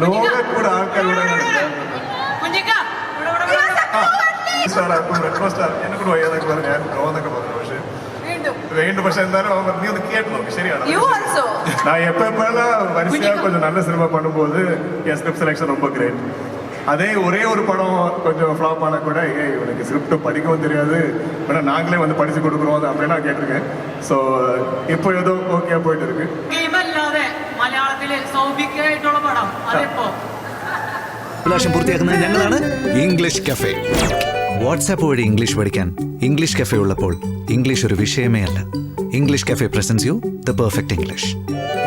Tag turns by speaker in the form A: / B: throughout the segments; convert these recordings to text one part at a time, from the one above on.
A: ലോകം കൂടെ ആൾക്കാരോട് എന്നെ കൂടെ വയ്യാന്നൊക്കെ പറഞ്ഞു, ഞാൻ ലോന്നൊക്കെ പറഞ്ഞു. പക്ഷെ വീണ്ടും പക്ഷെ എന്തായാലും நீ வந்து கேட்டு നോക്ക്. ശരിയാണ്. நான் எப்பெல்லாம் வரிசையா கொஞ்சம் நல்ல சினிமா பண்ணும்போது என் ஸ்கிரிப்ட் செலெக்ஷன் ரொம்ப கிரேட். அதே ஒரே ஒரு படம் கொஞ்சம் ஃப்ளாப் ஆனா கூட இவனுக்கு ஸ்கிரிப்ட் படிக்கவும் தெரியாது, வேணா நாங்களே வந்து படிச்சு கொடுக்குறோம் அப்படின்னு நான் கேட்டிருக்கேன். ஸோ இப்போ ஏதோ ஓகே போயிட்டு இருக்கு.
B: മലയാളത്തിലെ സൗഭികമായിട്ടുള്ള പടം അതെപ്പോ
C: അഭിലാഷം പൂർത്തിയാക്കുന്നത് ഞങ്ങളാണ് ഇംഗ്ലീഷ് കഫേ. വാട്സാപ്പ് വഴി ഇംഗ്ലീഷ് പഠിക്കാൻ ഇംഗ്ലീഷ് കഫേ ഉള്ളപ്പോൾ ഇംഗ്ലീഷ് ഒരു വിഷയമേ അല്ല. English cafe presents you the perfect English.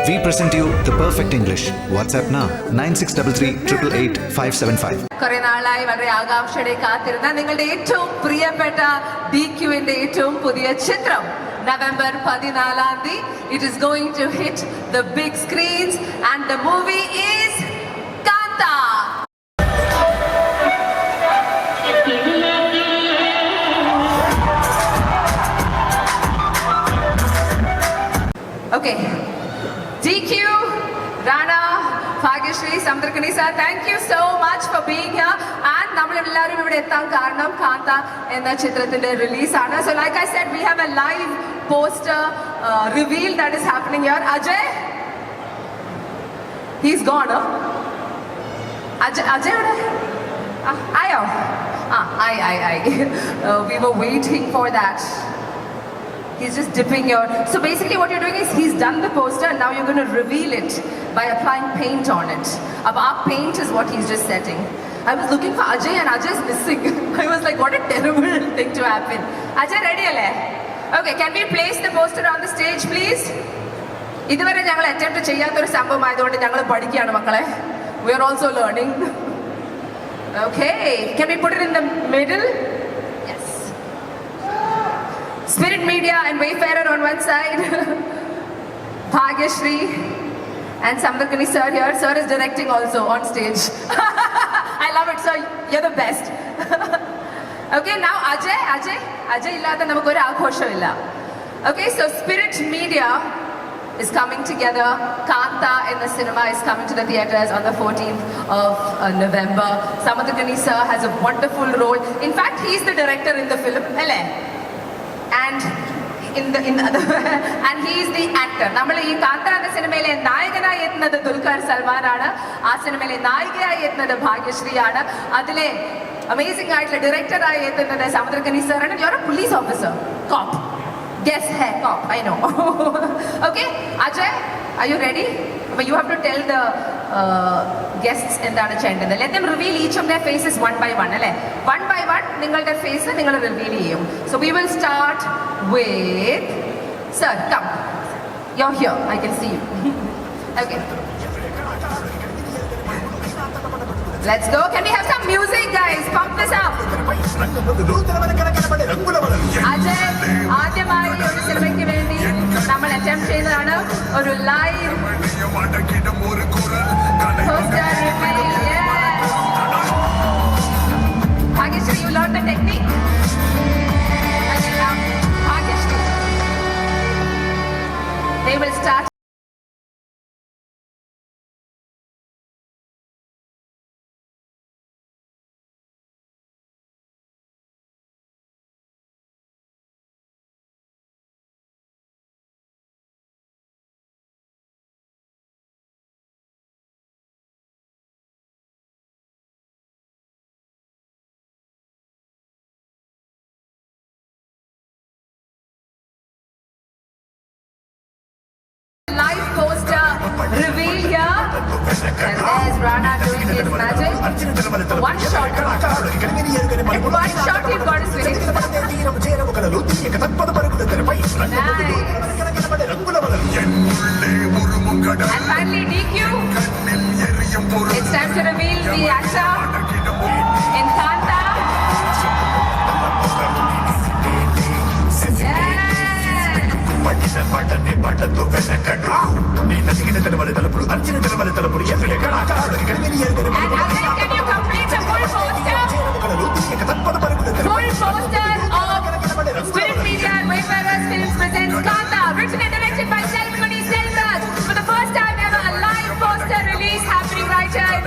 C: We present you the perfect English. WhatsApp now 9633888575.
D: കുറെ നാളായി വളരെ ആകാംക്ഷയോടെ കാത്തിരുന്ന നിങ്ങളുടെ ഏറ്റവും പ്രിയപ്പെട്ട DQന്റെ ഏറ്റവും പുതിയ ചിത്രം November 14 it is going to hit the big screens and the movie is Kanta. Okay, DQ, Rana, Bhagyashree, Samudrakani sir, thank you so much for being here. And നമ്മളെല്ലാവരും ഇവിടെ എത്താൻ കാരണം കാന്ത എന്ന ചിത്രത്തിന്റെ റിലീസ് ആണ്. So like I said, we have a live poster reveal that is happening here. Ajay, he's gone. Ajay ayo. We were waiting for that. He's just dipping your... So basically what you're doing is he's done the poster and now you're going to reveal it by applying paint on it. Our paint is what he's just setting. I was looking for Ajay and Ajay is missing. I was like, what a terrible thing to happen. Ajay, ready alle? Okay, can we place the poster on the stage, please? ഇതുവരെ ഞങ്ങൾ attempt ചെയ്യാത്തൊരു സംഭവം ആയതുകൊണ്ട് ഞങ്ങൾ പഠിക്കുകയാണ് മക്കളെ. We are also learning. Okay, can we put it in the middle? Yes. Spirit Media and Wayfarer on one side. Bhagyashree and Samudrakani sir here. Sir is directing also on stage. I love it, sir. You're the best. Okay, now Ajay illada namakku oru aaghosam illa. Okay, so Spirit Media is coming together. Kanta in the cinema is coming to the theatres on the 14th of November. Samudrakani sir has a wonderful role. In fact, he's the director in the film. And and he is the actor. നമ്മൾ ഈ കാന്ത എന്ന സിനിമയിലെ നായകനായി എത്തുന്നത് ദുൽഖർ സൽമാൻ ആണ്. ആ സിനിമയിലെ നായികയായി എത്തുന്നത് ഭാഗ്യശ്രീ ആണ്. അതിലെ അമേസിംഗ് ആയിട്ടുള്ള ഡയറക്ടറായി എത്തുന്നത് സമുദ്രകനി സർ ആണ്. You are a police officer, cop. Guess hai cop, I know. Okay, Ajay, are you ready? But you have to tell the guests എന്താണ് ചെയ്യേണ്ടത്. Let them reveal each of their faces one by one, അല്ലേ? One by one നിങ്ങളുടെ face നിങ്ങൾ reveal ചെയ്യും. So we will start with sir, come. You're here, I can see you. Okay. Let's go. Can we have some music, guys? Pump this up. Ajay, ആദ്യമായി ഒരു സിനിമയ്ക്ക് വേണ്ടി നമ്മൾ attempt ചെയ്യുന്നതാണ് ഒരു live poster reveal. Bhagyashree, you learned the technique? Bhagyashree. They will start. Reveal here, and there's Rana doing his magic. One shot you've got is finished. Nice. And finally DQ, it's time to reveal the actor in Kanta. Can you complete a full poster? Full poster of Spirit Media and Wayfarers Films presents Kanta, written and directed by Selvakumar Selvaraj. For the first time ever, a live poster release happening right here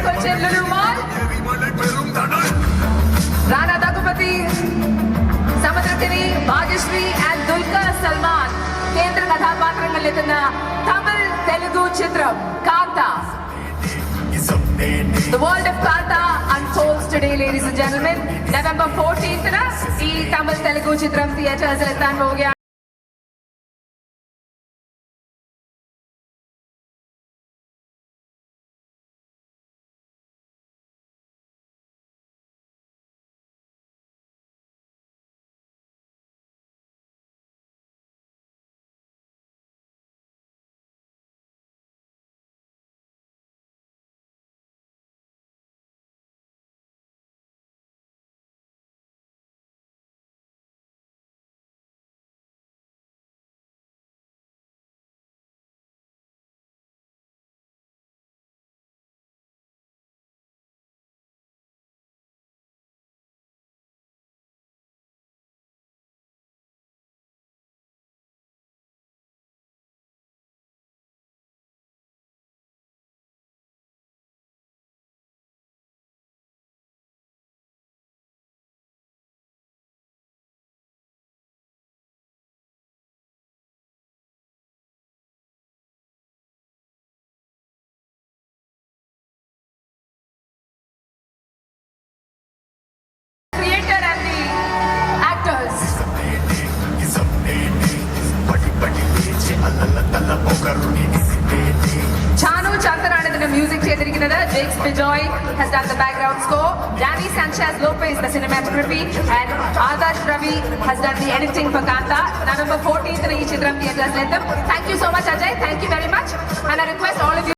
D: എത്തുന്ന തമിഴ് തെലുഗു ചിത്രം കാന്ത. The world of Kanta unfolds today, ladies and gentlemen. November 14th ഈ തമിഴ് തെലുഗു ചിത്രം തിയേറ്റേഴ്സിൽ എത്താൻ പോവുകയാണ്. Chanu Chandan is the music ചെയ്തിരിക്കുന്നത്. Jakes Bijoy has done the background score. Danny Sanchez Lopez the cinematography, and Adarsh Ravi has done the editing for Kanta. November 14th in each Chitram theaters let them. Thank you so much Ajay, thank you very much, and I request all of you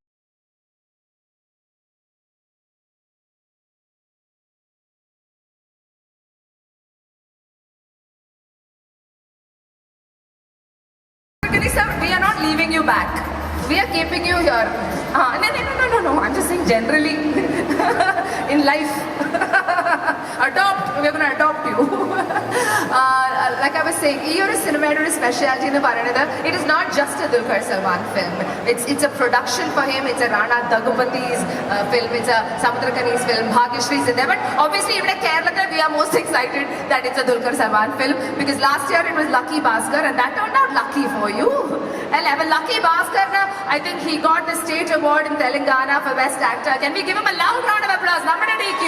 D: we are not leaving you back. We are keeping you here. No. I'm just saying generally in life. We're going to adopt you. Like I was saying, this cinematic specialty in the it is not just a Dulquer Salmaan film. It's a production for him. It's a Rana Daggubati's film. It's a Samudrakhani's film. Bhagyashree's in there. But obviously, even in Kerala, we are most excited that it's a Dulquer Salmaan film because last year it was Lucky Bhaskar, and that turned out lucky for you. And Lucky Bhaskar, I think he got the state award in Telangana for Best Actor. Can we give him a loud round of applause? Namada DQ.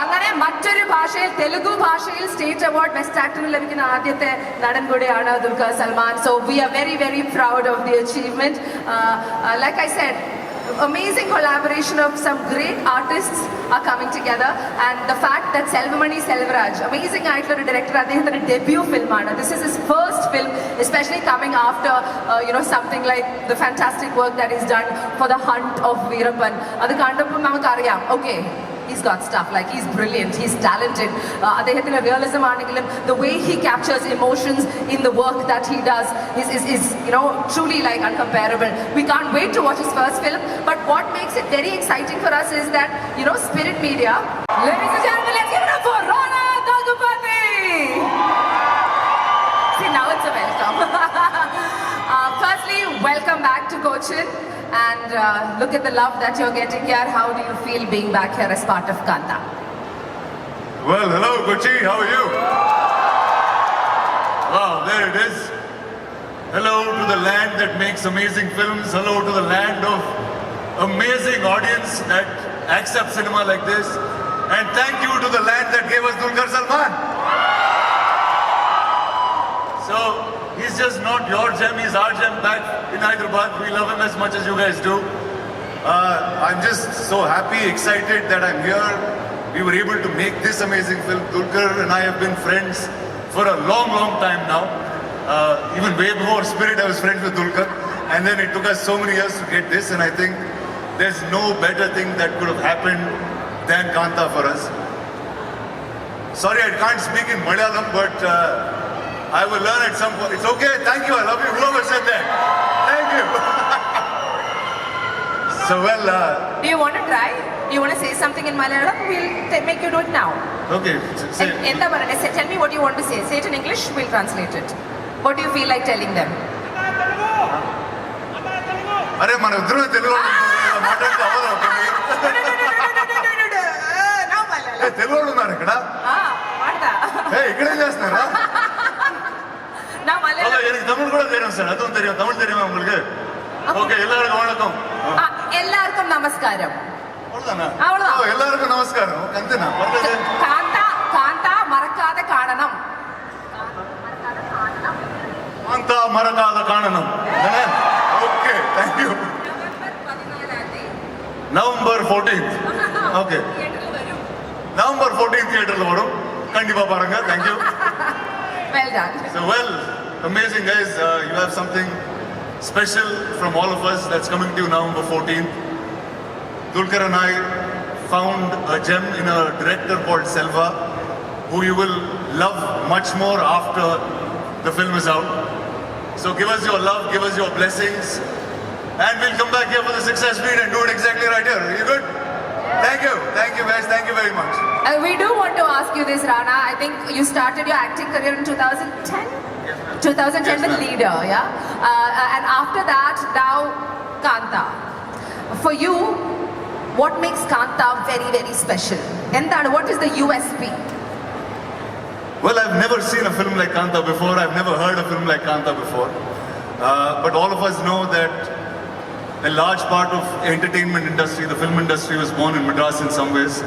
D: അങ്ങനെ മറ്റൊരു ഭാഷയിൽ തെലുഗു ഭാഷയിൽ state award best ആക്ടറിന് ലഭിക്കുന്ന ആദ്യത്തെ നടൻ കൂടിയാണ് Dulquer Salmaan. So we are very very proud of the achievement. Like I said, amazing collaboration of some great artists are coming together, and the fact that Selvamani Selvaraj, amazing actor and director, അദ്ദേഹത്തിന്റെ debut film ആണ്. This is his first film, especially coming after something like the fantastic work that he's done for The Hunt of Veerappan. അത് കണ്ടപ്പോൾ നമുക്കറിയാം, okay, he's got stuff, like he's brilliant, he's talented. അദ്ദേഹത്തിന്റെ realism ആണെങ്കിലും the way he captures emotions in the work that he does is truly like uncomparable. We can't wait to watch his first film, but what makes it very exciting for us is that Spirit Media, ladies and gentlemen, let's give it up for Rana Daggubati. See, now it's a welcome. Firstly, welcome back to Cochin. And look at the love that you're getting here. How do you feel being back here as part of Kanta?
E: Well, hello Kochi, how are you? Wow, there it is. Hello to the land that makes amazing films. Hello to the land of amazing audience that accepts cinema like this. And thank you to the land that gave us Dulquer Salmaan. So, he's just not your gem, he's our gem back in Hyderabad. We love him as much as you guys do. I'm just so happy, excited that I'm here. We were able to make this amazing film. Dulquer and I have been friends for a long, long time now. Even way before Spirit, I was friends with Dulquer. And then it took us so many years to get this, and I think there's no better thing that could have happened than Kanta for us. Sorry, I can't speak in Malayalam, but I will learn at some point. It's okay, thank you, I love you, whoever said that. Thank you. So well,
D: do you want to try? Do you want to say something in Malayalam? We'll make you do it now.
E: Okay, say.
D: Tell me what you want to say. Say it in English, we'll translate it. What do you feel like telling them?
E: అరే మన ఇద్దరు తెలుగు మాట్లాడితే అవ్వదు. తెలుగు వాళ్ళు ఉన్నారు ఇక్కడ. ఇక్కడేం చేస్తున్నారా?
D: நான் மலையாளம்
E: எனக்கு தமிழ் கூட தெரியும் சார், அதுவும் தெரியும். தமிழ் தெரியுமா உங்களுக்கு? ஓகே, எல்லாருக்கும் வணக்கம்.
D: எல்லாருக்கும் நமஸ்காரம்.
E: அவ்வளவுதானா?
D: அவ்வளவுதான்.
E: ஓ, எல்லாருக்கும் நமஸ்காரம். கந்தனா பரவாயில்லை.
D: காந்தா மறக்காத காணனம்.
E: காந்தா மறக்காத காணனம். Okay, thank you. November 14th. Okay, November 14th தியேட்டர்ல வரும். கண்டிப்பா பாருங்க. Thank you.
D: Well done.
E: So, well, amazing guys. You have something special from all of us that's coming to you November 14th. Dulquer and I found a gem in a director called Selva, who you will love much more after the film is out. So give us your love, give us your blessings, and we'll come back here for the success meet and do it exactly right here. You good? Thank you guys, thank you very much.
D: We do want to ask you this, Rana. I think you started your acting career in 2010? 2010 with Leader, yeah? And after that, now Kanta. For you, what makes Kanta very, very special? And what is the USP?
E: Well, I've never seen a film like Kanta before. I've never heard a film like Kanta before. But all of us know that a large part of entertainment industry, the film industry, was born in Madras in some ways.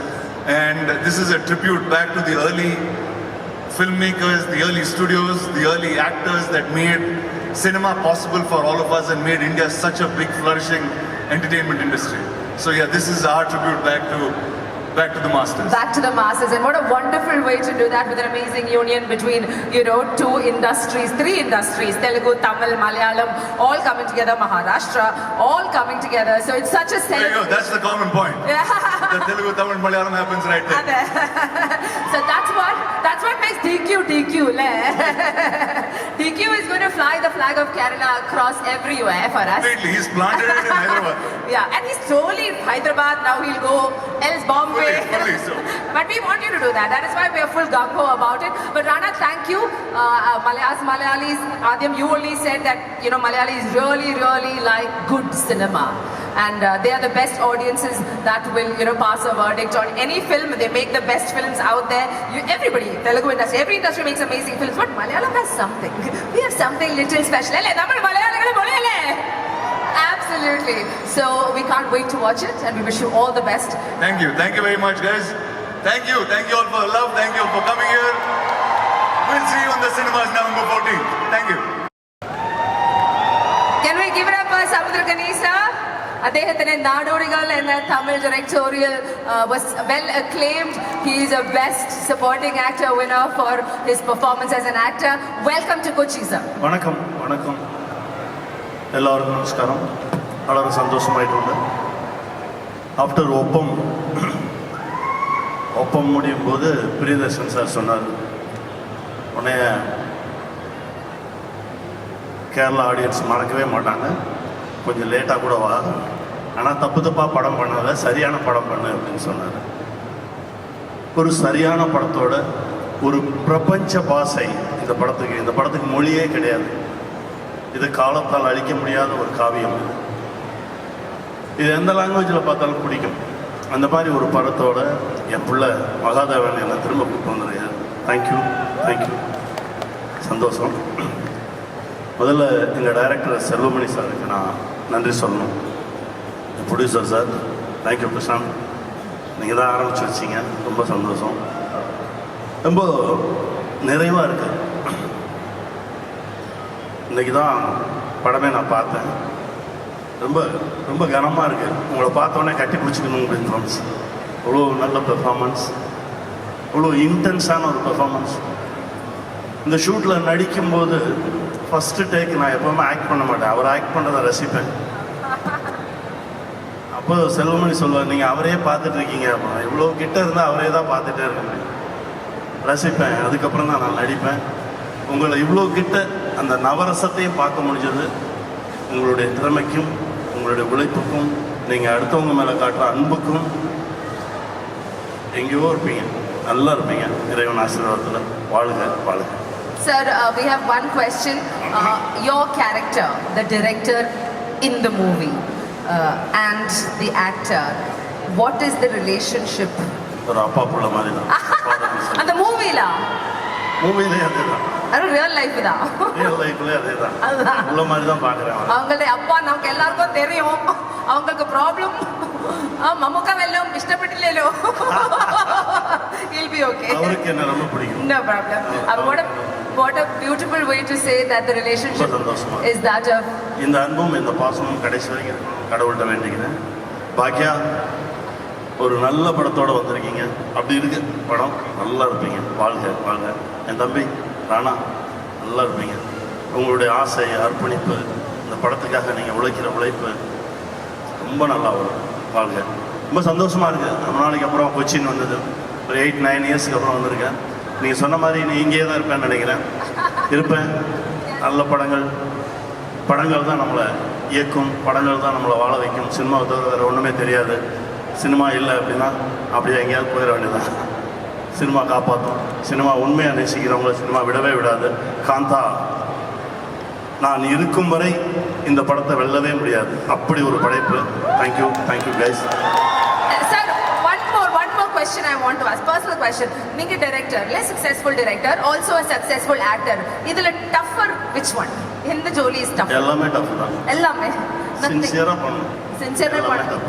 E: And this is a tribute back to the early filmmakers, the early studios, the early actors that made cinema possible for all of us and made India such a big flourishing entertainment industry. So yeah, this is our tribute back to the masters.
D: Back to the masses, and what a wonderful way to do that with an amazing union between, two industries, three industries, Telugu, Tamil, Malayalam, all coming together, Maharashtra, all coming together. So it's such a
E: There you go, that's the common point. The Telugu, Tamil, Malayalam happens right there.
D: So that's what makes DQ, le. DQ is going to fly the flag of Kerala across everywhere for us.
E: Completely, he's planted it in Hyderabad.
D: Yeah, and he's totally Hyderabad, now he'll go else Bombay.
E: Fully so.
D: But we want you to do that. That is why we are full gung-ho about it. But Rana, thank you. Malayalis, Adhyam, you only said that, Malayalis really, really like good cinema. And they are the best audiences that will, pass a verdict on any film. They make the best films out there. Everybody, Telugu industry, every industry makes amazing films. But Malayalam has something. We have something little special. Absolutely. So we can't wait to watch it, and we wish you all the best.
E: Thank you very much guys. Thank you all for love, thank you for coming here. We'll see you in the cinemas November 14th. Thank you.
D: Can we give it up for Samudrakani sir? അദ്ദേഹത്തിന് നാടോടികൾ എന്ന Tamil directorial was well acclaimed. He is a best supporting actor winner for his performance as an actor. Welcome to Kochi sir.
F: വണക്കം എല്ലാവർക്കും നമസ്കാരം. വളരെ സന്തോഷമായിട്ടുണ്ട്. After ஒப்பம் முடியும் போது Priyadarshan sir சொன்னார், உடனே கேரளா ஆடியன்ஸ் மறக்கவே மாட்டாங்க, கொஞ்சம் லேட்டாக கூட வா, ஆனால் தப்பாக படம் பண்ணாத, சரியான படம் பண்ணு அப்படின்னு சொன்னார். ஒரு சரியான படத்தோட ஒரு பிரபஞ்ச பாசை இந்த படத்துக்கு மொழியே கிடையாது. இது காலத்தால் அழிக்க முடியாத ஒரு காவியம். இது எந்த லாங்குவேஜில் பார்த்தாலும் பிடிக்கும். அந்த மாதிரி ஒரு படத்தோட என் பிள்ளை மகாதேவன் என்னை திரும்ப கூப்பிட்டு வந்துருக்காரு. தேங்க்யூ சந்தோஷம். முதல்ல எங்கள் டைரக்டர் செல்வமணி சாருக்கு நான் நன்றி சொல்லணும். என் ப்ரொடியூசர் சார், தேங்க்யூ பிரசாந்த், நீங்கள் தான் ஆரம்பித்து வச்சிங்க, ரொம்ப சந்தோஷம். ரொம்ப நிறைவாக இருக்கு. இன்றைக்கி தான் படமே நான் பார்த்தேன். ரொம்ப ரொம்ப கனமாக இருக்குது. உங்களை பார்த்தோன்னே கட்டி பிடிச்சிக்கணும் அப்படின்னு தோணுச்சு. அவ்வளோ நல்ல பெர்ஃபார்மன்ஸ், அவ்வளோ இன்டென்ஸான ஒரு பெர்ஃபார்மன்ஸ். இந்த ஷூட்டில் நடிக்கும்போது ஃபஸ்ட்டு டேக் நான் எப்போவுமே ஆக்ட் பண்ண மாட்டேன், அவர் ஆக்ட் பண்ணுறதை ரசிப்பேன். அப்போ செல்வமணி சொல்லுவார், நீங்கள் அவரே பார்த்துட்ருக்கீங்க, இவ்வளோ கிட்ட இருந்தால் அவரே தான் பார்த்துட்டே இருக்கேன், ரசிப்பேன். அதுக்கப்புறம் தான் நான் நடிப்பேன். உங்களை இவ்வளோ கிட்ட அந்த நவரசத்தையும் பார்க்க முடிஞ்சது உங்களுடைய திறமைக்கும் உங்களுடைய உழைப்புக்கும் நீங்கள் அடுத்தவங்க மேலே காட்டுற அன்புக்கும். எங்கேயோ இருப்பீங்க, நல்லா இருப்பீங்க. இறைவன் ஆசீர்வாதத்தில் வாழ்க.
D: Sir, we have one question. Your character, the director in the movie and the actor, what is the relationship?
F: ஒரு அப்பா புள்ள மாதிரி தான்
D: அந்த மூவில
F: அதுதான்
D: அது ரியல் லைஃப் தான்.
F: ரியல் லைஃப்ல அதேதான்.
D: அதுதான்.
F: உள்ள மாதிரி தான் பார்க்குறேன்.
D: அவங்களுடைய அப்பா நமக்கு எல்லாருக்கும் தெரியும். அவங்களுக்கு ப்ராப்ளம் மம்முக்கா வெல்லும் ഇഷ്ടപ്പെട്ടില്ലല്ലോ. He'll be okay.
F: அவருக்கு என்ன ரொம்ப பிடிக்கும்.
D: No problem. What a beautiful way to say that the relationship is that of.
F: இந்த அன்பும் இந்த பாசமும் கடைசி வரைக்கும் கடவுள்கிட்ட வேண்டிக்கிறேன். பாக்கியா ஒரு நல்ல படத்தோட வந்திருக்கீங்க. அப்படி இருக்கு படம், நல்லா இருப்பீங்க. வாழ்க வாழ்க. என் தம்பி ராணா நல்லா இருப்பீங்க. உங்களுடைய ஆசை அர்ப்பணிப்பு, இந்த படத்துக்காக நீங்கள் உழைக்கிற உழைப்பு ரொம்ப நல்லா வரும். வாழ்க. ரொம்ப சந்தோஷமாக இருக்குது. ரொம்ப நாளைக்கு அப்புறம் கொச்சின் வந்தது. ஒரு 8-9 இயர்ஸ்க்கு அப்புறம் வந்திருக்கேன். நீங்கள் சொன்ன மாதிரி நீ இங்கேயே தான் இருப்பேன்னு நினைக்கிறேன். இருப்பேன். நல்ல படங்கள் தான் நம்மளை இயக்கும், படங்கள் தான் நம்மளை வாழ வைக்கும். சினிமாவை தவிர வேறு ஒன்றுமே தெரியாது. சினிமா இல்லை அப்படின்னா அப்படியே எங்கேயாவது போயிட வேண்டியதான். சினிமா காப்பாற்றும். சினிமா உண்மையாக நேசிக்கிறவங்கள சினிமா விடவே விடாது. காந்தா நான் இருக்கும் வரை இந்த படத்தை வெல்லவே முடியாது. அப்படி ஒரு படைப்பு. Thank you guys.
D: Sir, one more question I want to ask. Personal question. நீங்க director, less successful director, also a successful actor. இதுல tougher which one? எந்த ஜோலி is tough?
F: எல்லாமே டஃப் தான்.
D: எல்லாமே.
F: சின்சியராக பண்ணணும்.
D: Sincere பண்ணணும்.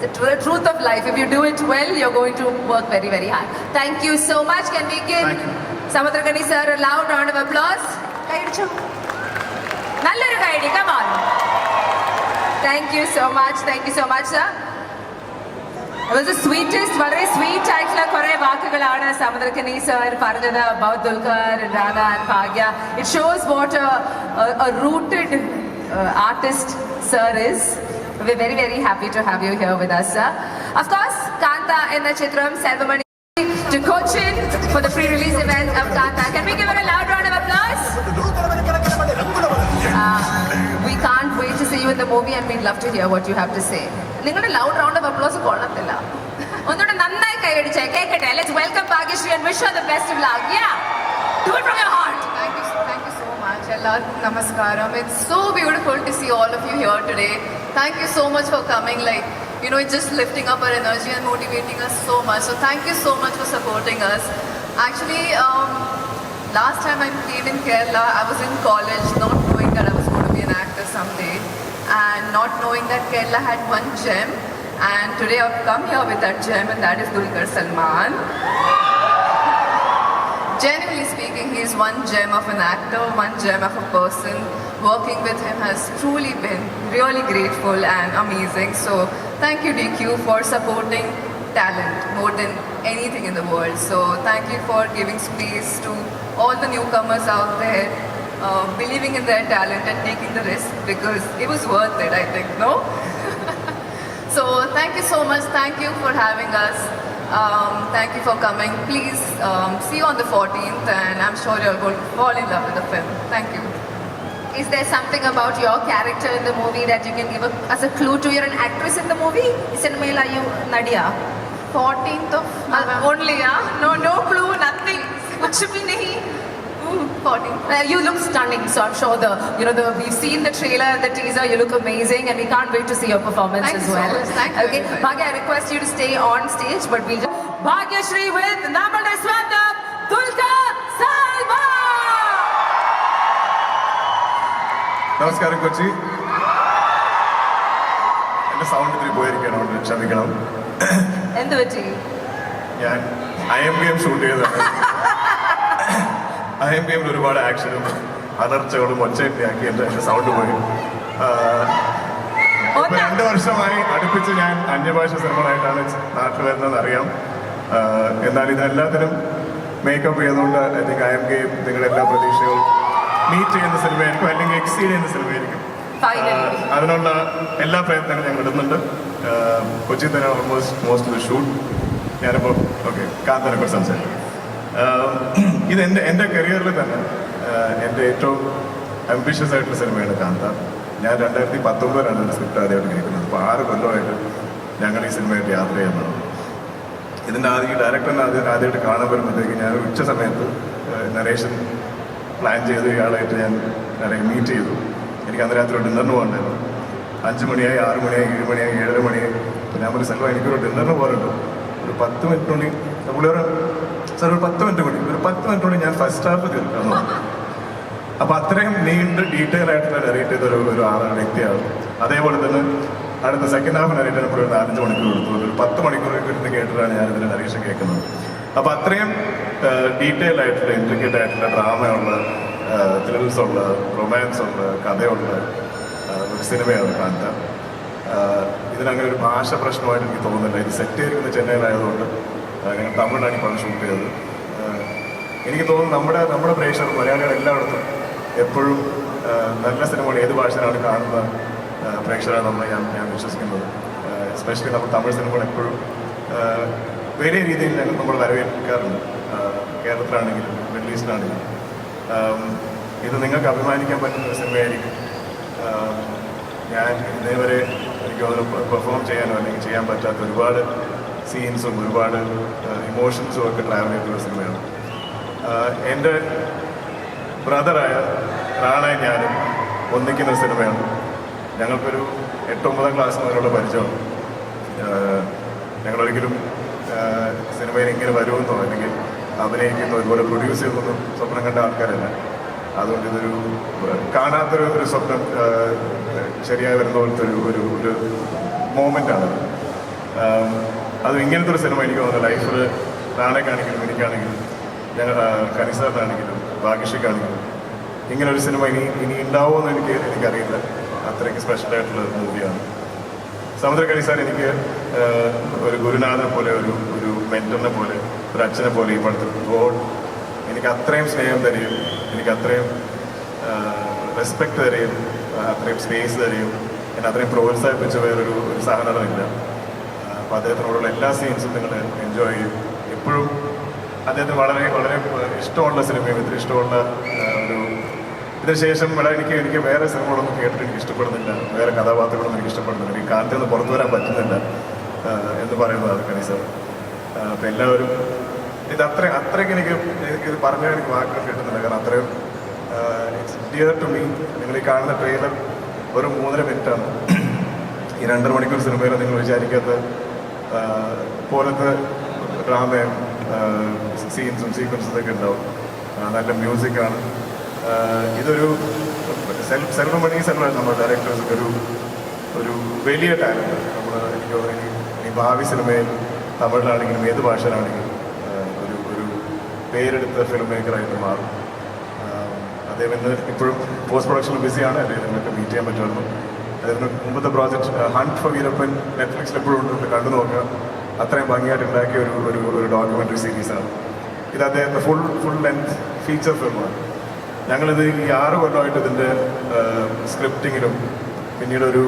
D: The truth of life. If you do it well, you're going to work very, very hard. Thank you so much. Can we give Samudragani sir a loud round of applause? കൈയടിച്ചോ. നല്ലൊരു കൈയടി. Come on. Thank you so much, sir. It was the sweetest, വളരെ sweet ആയിട്ടുള്ള കുറേ വാക്കുകളാണ് Samuthirakani sir പറഞ്ഞത് about Dulquer and Rana and Bhagya. It shows what a rooted artist sir is. We're very, very happy to have you here with us, sir. Of course, Kanta in the Chitram, Selvamani to Cochin for the pre-release event of Kanta. Can we give her a loud round of applause? We can't wait to see you in the movie and we'd love to hear what you have to say. നിങ്ങളുടെ loud round of applause കൊള്ളത്തില്ല. ഒന്നുകൂടെ നന്നായി കൈയടിച്ചേ കേൾക്കട്ടെ. Let's welcome Bhagyashree and wish her the best of luck. Yeah, do it from your heart.
G: Thank you so much. Ellarkum namaskaram. It's so beautiful to see all of you here today. Thank you so much for coming. Like, you know, it's just lifting up our energy and motivating us so much. So thank you so much for supporting us. Actually, last time I played in Kerala, I was in college, not knowing that I was going to be an actor someday, and not knowing that Kerala had one gem. And today I've come here with that gem, and that is Dulquer Salmaan. Genuinely speaking, he is one gem of an actor, one gem of a person. Working with him has truly been really grateful and amazing. So thank you DQ for supporting talent more than anything in the world. So thank you for giving space to all the newcomers out there, believing in their talent and taking the risk, because it was worth it, I think, no? So thank you so much. Thank you for having us. Thank you for coming. Please see you on the 14th, and I'm sure you're going to fall in love with the film. Thank you.
D: Is there something about your character in the movie that you can give as a clue to? You're an actress in the movie. Cinemail, are you Nadia?
G: 14th of November.
D: Only, yeah? No clue, nothing. Kuch bhi nahi.
G: 14th.
D: You look stunning, so I'm sure we've seen the trailer, the teaser. You look amazing, and we can't wait to see your performance
G: Thank
D: as
G: you so
D: well.
G: much. Thank you
D: Okay,
G: very much.
D: Bhagya, I request you to stay on stage, but we'll just Bhagyashree with Namada Swatam Dulquer Salmaan.
A: നമസ്കാരം കൊച്ചി. എൻ്റെ sound ഇത്തിരി പോയിരിക്കണം, ക്ഷമിക്കണം.
D: എന്ത് പറ്റി?
A: ഞാൻ IMBM shoot ചെയ്തതാണ്. IMBM ഒരുപാട് ആക്ഷനും അലർച്ചകളും ഒച്ചയൊക്കെ ആക്കി എൻ്റെ സൗണ്ട് പോയി. ഇപ്പൊ 2 വർഷമായി അടുപ്പിച്ച് ഞാൻ അന്യഭാഷ സിനിമകളായിട്ടാണ് നാട്ടിൽ വരുന്നതെന്ന് അറിയാം. എന്നാൽ ഇതെല്ലാത്തിനും മേക്കപ്പ് ചെയ്തുകൊണ്ട് ഐ തിങ്ക് IMBM നിങ്ങളുടെ എല്ലാ പ്രതീക്ഷകളും മീറ്റ് ചെയ്യുന്ന സിനിമയായിരിക്കും, അല്ലെങ്കിൽ എക്സീഡ് ചെയ്യുന്ന സിനിമയായിരിക്കും. അതിനുള്ള എല്ലാ പ്രയത്നങ്ങളും ഞങ്ങൾ ഇടുന്നുണ്ട്. കൊച്ചി തന്നെ മോസ്റ്റ് ഷൂട്ട്. ഞാനിപ്പോൾ കാന്തനെ കുറിച്ച് സംസാരിക്കും. ഇത് എൻ്റെ കരിയറിൽ തന്നെ എൻ്റെ ഏറ്റവും അംബിഷ്യസ് ആയിട്ടുള്ള സിനിമയാണ് കാന്ത. ഞാൻ 2019 എൻ്റെ സ്ക്രിപ്റ്റ് ആദ്യമായിട്ട് കേൾക്കുന്നത്. അപ്പോൾ 6 കൊല്ലമായിട്ട് ഞങ്ങൾ ഈ സിനിമയായിട്ട് യാത്ര ചെയ്യുന്നത്. ഇതിൻ്റെ ഡയറക്ടറിനെ ആദ്യമായിട്ട് കാണാൻ വരുമ്പോഴത്തേക്ക് ഞാൻ ഉച്ച സമയത്ത് നരേഷൻ പ്ലാൻ ചെയ്ത് ഇയാളായിട്ട് ഞാൻ മീറ്റ് ചെയ്തു. എനിക്ക് അന്ന് രാത്രി ഡിന്നറിന് പോകണ്ടായിരുന്നു. 5 മണിയായി, 6 മണിയായി, 7 മണിയായി, 7:30 മണിയായി. അപ്പോൾ ഞാൻ ഒരു സ്ഥലം എനിക്കൊരു ഡിന്നറിന് പോകാറുണ്ട്. ഒരു 10 മിനിറ്റ് കൊണ്ട് പുള്ളിയോട് സാർ ഒരു 10 മിനിറ്റ് കൂടി ഞാൻ ഫസ്റ്റ് ഹാഫ് തീർക്കാമെന്ന്. അപ്പോൾ അത്രയും നീണ്ട് ഡീറ്റെയിൽ ആയിട്ടുള്ള നരേറ്റ് ചെയ്ത ഒരു ആളാണ് വ്യക്തിയാണ്. അതേപോലെ തന്നെ അടുത്ത സെക്കൻഡ് ഹാഫ് നരേറ്റ് നമ്മൾ ഒരു 4-5 മണിക്കൂർ എടുത്തു, ഒരു 10 മണിക്കൂറൊക്കെ ഇരുന്ന് കേട്ടിട്ടാണ് ഞാൻ ഇതിൻ്റെ നരേഷൻ കേൾക്കുന്നത്. അപ്പോൾ അത്രയും ഡീറ്റെയിൽ ആയിട്ടുള്ള ഇൻട്രിക്കേറ്റ് ആയിട്ടുള്ള ഡ്രാമയുള്ള ത്രിൽസ് ഉള്ള റൊമാൻസ് ഉള്ള കഥയുള്ള ഒരു സിനിമയാണ് കാന്ത. ഇതിനങ്ങനെ ഒരു ഭാഷ പ്രശ്നമായിട്ട് എനിക്ക് തോന്നുന്നില്ല. ഇത് സെറ്റ് ചെയ്തിരിക്കുന്നത് ചെന്നൈയിലായതുകൊണ്ട് ഞങ്ങൾ തമിഴിലാണ് ഈ പടം ഷൂട്ട് ചെയ്തത്. എനിക്ക് തോന്നുന്നു നമ്മുടെ പ്രേക്ഷകർ മലയാളികൾ എല്ലായിടത്തും എപ്പോഴും നല്ല സിനിമകൾ ഏത് ഭാഷയിലാണ് കാണുന്ന പ്രേക്ഷകരാണ് ഞാൻ വിശ്വസിക്കുന്നത്. എസ്പെഷ്യലി നമ്മൾ തമിഴ് സിനിമകൾ എപ്പോഴും വലിയ രീതിയിൽ നമ്മൾ വരവേൽക്കാറുണ്ട്. കേരളത്തിലാണെങ്കിലും മിഡിൽ ഈസ്റ്റിലാണെങ്കിലും ഇത് നിങ്ങൾക്ക് അഭിമാനിക്കാൻ പറ്റുന്ന ഒരു സിനിമയായിരിക്കും. ഞാൻ ഇതേവരെ എനിക്ക് തോന്നുന്നു പെർഫോം ചെയ്യാനോ അല്ലെങ്കിൽ ചെയ്യാൻ പറ്റാത്ത ഒരുപാട് സീൻസും ഒരുപാട് ഇമോഷൻസും ഒക്കെ ട്രാവൽ ചെയ്തിട്ടുള്ള സിനിമയാണ്. എൻ്റെ ബ്രദറായ റാണയും ഞാനും ഒന്നിക്കുന്ന സിനിമയാണ്. ഞങ്ങൾക്കൊരു 8-9 ക്ലാസ് മുതലുള്ള പരിചയമാണ്. ഞങ്ങളൊരിക്കലും സിനിമയിൽ ഇങ്ങനെ വരുമെന്നോ അല്ലെങ്കിൽ അഭിനയിക്കുന്നോ ഇതുപോലെ പ്രൊഡ്യൂസ് ചെയ്യുന്നൊന്നും സ്വപ്നം കണ്ട ആൾക്കാരല്ല. അതുകൊണ്ട് ഇതൊരു കാണാത്തൊരു സ്വപ്നം ശരിയായി വരുന്ന പോലത്തെ ഒരു മോമെൻ്റാണ്. അതും ഇങ്ങനത്തെ ഒരു സിനിമ എനിക്ക് തോന്നുന്നു ലൈഫിൽ റാണയ്ക്കാണെങ്കിലും എനിക്കാണെങ്കിലും ഞങ്ങൾ കനിസാറിനാണെങ്കിലും ഭാഗ്യശ്രീക്കാണെങ്കിലും ഇങ്ങനെ ഒരു സിനിമ ഇനി ഉണ്ടാവുമെന്ന് എനിക്കറിയില്ല. അത്രയ്ക്ക് സ്പെഷ്യലായിട്ടുള്ള മൂവിയാണ്. സമുദ്രകനി സാർ എനിക്ക് ഒരു ഗുരുനാഥനെ പോലെ ഒരു മെന്ററിനെ പോലെ ഒരു അച്ഛനെ പോലെ ഈ പടത്തിൽ ഗോഡ് എനിക്ക് അത്രയും സ്നേഹം തരികയും എനിക്ക് അത്രയും റെസ്പെക്ട് തരികയും അത്രയും സ്പേസ് തരികയും എന്നെ അത്രയും പ്രോത്സാഹിപ്പിച്ച വേറൊരു സാധനമില്ല. അപ്പോൾ അദ്ദേഹത്തിനോടുള്ള എല്ലാ സീൻസും നിങ്ങൾ എൻജോയ് ചെയ്യും. എപ്പോഴും അദ്ദേഹത്തിന് വളരെ വളരെ ഇഷ്ടമുള്ള സിനിമയും ഇത്ര ഇഷ്ടമുള്ള ഇതിന് ശേഷം എനിക്ക് വേറെ സിനിമകളൊന്നും കേട്ടിട്ട് എനിക്ക് ഇഷ്ടപ്പെടുന്നില്ല, വേറെ കഥാപാത്രങ്ങളൊന്നും എനിക്ക് ഇഷ്ടപ്പെടുന്നില്ല, എനിക്ക് കാലത്തിൽ നിന്ന് പുറത്തു വരാൻ പറ്റുന്നില്ല എന്ന് പറയുന്നതാണ് കനി സാർ. അപ്പം എല്ലാവരും അത്രയ്ക്ക് എനിക്ക് ഇത് പറഞ്ഞാൽ എനിക്ക് വാക്കുകൾ കിട്ടുന്നില്ല. കാരണം അത്രയും ഇറ്റ്സ് ഡിയർ ടു മീ. നിങ്ങൾ ഈ കാണുന്ന ട്രെയിലർ ഒരു 3.5 മിനിറ്റാണ്. ഈ 2.5 മണിക്കൂർ സിനിമയിൽ നിങ്ങൾ വിചാരിക്കാത്ത പോലത്തെ ഡ്രാമയും സീൻസും സീക്വൻസും ഒക്കെ ഉണ്ടാവും. നല്ല മ്യൂസിക്കാണ്. ഇതൊരു സെൽഫ് മണി സെൽഫ് നമ്മുടെ ഡയറക്ടേഴ്സൊക്കെ ഒരു വലിയ ടാലൻറ്റ്. എനിക്ക് തോന്നുന്നു ഈ ഭാവി സിനിമയിൽ തമിഴിലാണെങ്കിലും ഏത് ഭാഷയിലാണെങ്കിലും ഒരു പേരെടുത്ത ഫിലിം മേക്കറായിട്ട് മാറും. അദ്ദേഹം ഇന്ന് ഇപ്പോഴും പോസ്റ്റ് പ്രൊഡക്ഷനിൽ ബിസിയാണ്. നിങ്ങൾക്ക് മീറ്റ് ചെയ്യാൻ പറ്റുമായിരുന്നു. അതിന് മുമ്പത്തെ പ്രോജക്റ്റ് ഹണ്ട് ഫോർ വീരപ്പൻ നെറ്റ്ഫ്ലിക്സിൽ എപ്പോഴും ഉണ്ട്, കണ്ടു നോക്കുക. അത്രയും ഭംഗിയായിട്ട് ഉണ്ടാക്കിയ ഒരു ഡോക്യുമെൻ്ററി സീരീസാണ് ഇത്. അദ്ദേഹത്തെ ഫുൾ ലെങ്ത് ഫീച്ചർ ഫിലിമാണ്. ഞങ്ങളിത് ഈ 6 കൊല്ലമായിട്ട് ഇതിൻ്റെ സ്ക്രിപ്റ്റിങ്ങിലും പിന്നീട് ഒരു